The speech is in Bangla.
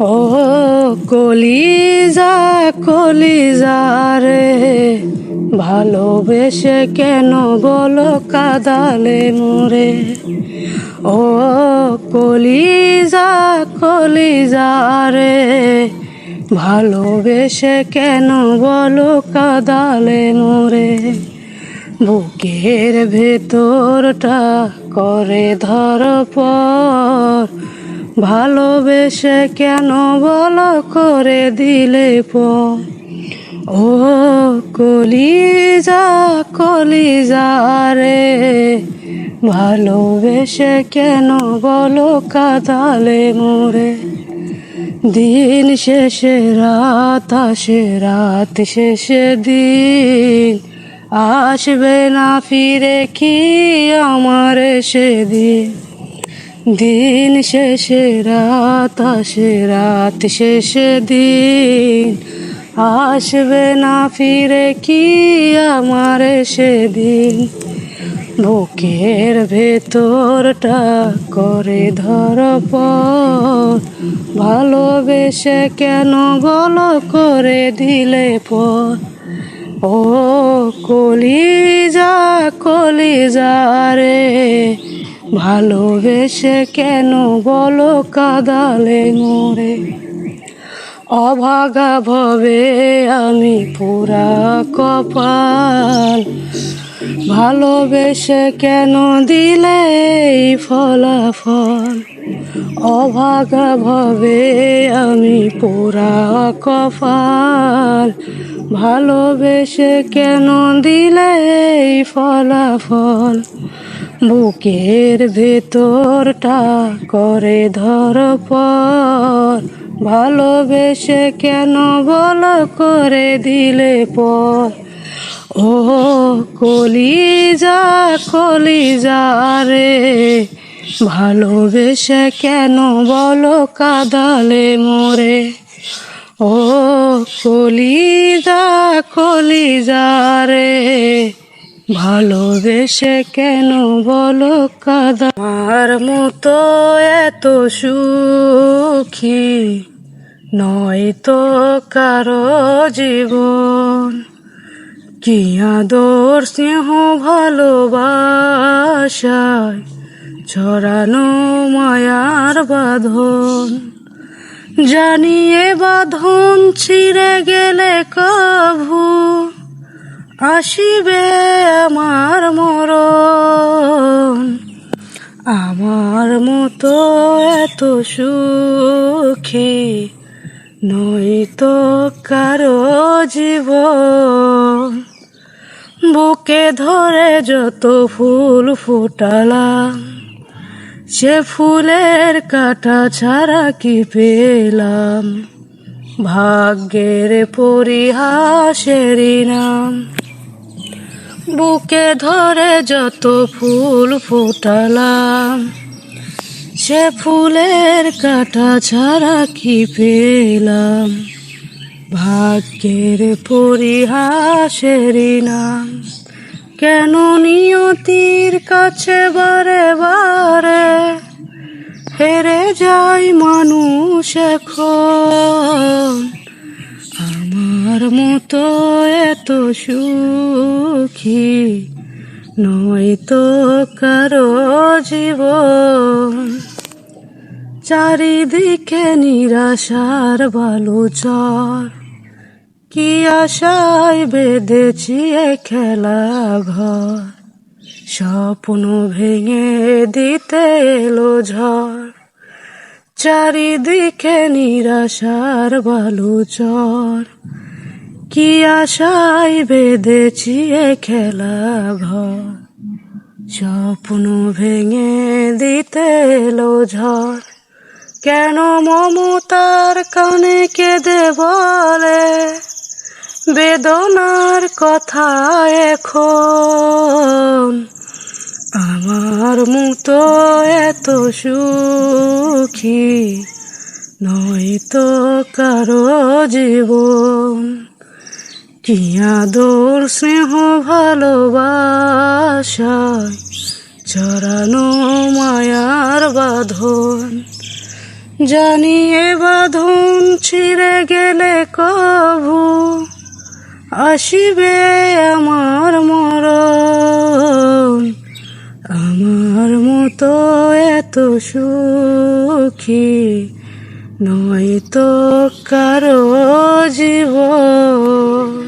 ও কলিজা কলিজা রে, ভালোবেসে কেন বলো কাঁদালে মোরে। ও কলিজা কলিজা রে, ভালোবেসে কেন বলো কাঁদালে মোরে। বুকের ভেতরটা করে ধরপর, ভালোবেসে কেন বলো করে দিলে পর। ও কলিজা কলিজা রে, ভালোবেসে কেন বলো কাঁদালে মোরে। দিন শেষে রাত আসে, রাত শেষে দিন আসবে না ফিরে কি আমার সেদিন। দিন শেষে রাত আসে, রাত শেষে দিন আসবে না ফিরে কি আমার সেদিন। বুকের ভেতরটা করে ধরপর, ভালোবেসে কেন বলো করে দিলে পর। ও কলিজা কলিজা রে, ভালোবেসে কেন বলো কাঁদালে মোরে। অভাগা ভবে আমি পুরা কপাল, ভালোবেসে কেন দিলে এই ফলাফল। অভাগা ভবে আমি পুরা কপাল, ভালোবেসে কেন দিলে এই ফলাফল। বুকের ভেতরটা করে ধরপর, ভালোবেসে কেন বলো করে দিলে পর। ও কলিজা কলিজা রে, ভালোবেসে কেন বলো কাঁদালে মোরে। ও কলিজা কলিজা রে, ভালোবেসে কেন বলো কাঁদা। আমার মতো এত সুখী নয় তো কারো জীবন, কি আদর স্নেহ ভালোবাসায় ছড়ানো মায়ার বাঁধন। জানিয়ে বাঁধন ছিঁড়ে গেলে কভু আসিবে আমার মরণ। আমার মতো এত সুখী নয় তো কারো জীবন, বুকে ধরে যত ফুল ফোটালাম, সে ফুলের কাঁটা ছাড়া কি পেলাম। ভাগ্যের পরিহাসেরই নাম, বুকে ধরে যত ফুল ফোটালাম, সে ফুলের কাঁটা ছাড়া কি পেলাম। ভাগ্যের পরিহাসেরই নাম। কেন নিয়তির কাছে বারে বারে হেরে যায় মানুষ এখন। আমার মতো এত সুখী নয় তো কারো জীবন, চারিদিকে নিরাশার বালুচর, কি আশায় বেঁধেছি এ খেলা ঘর। স্বপ্ন ভেঙে দিতে এলো ঝড়, চারিদিকে নিরাশার বালুচর, কি আশায় বেঁধেছি এ খেলা ঘর। স্বপ্ন ভেঙে দিতে এলো ঝড়, কেন মমতার কানে কেঁদে বলে বেদনার কথা এখন। আমার মতো এত সুখী নয় তো কারো জীবন, কি আদর স্নেহ ভালোবাসায় ছড়ানো মায়ার বাঁধন। জানিয়ে বাঁধন ছিঁড়ে গেলে কভু আসিবে আমার মরণ। আমার মতো এত সুখী নয়তো কারো জীবন।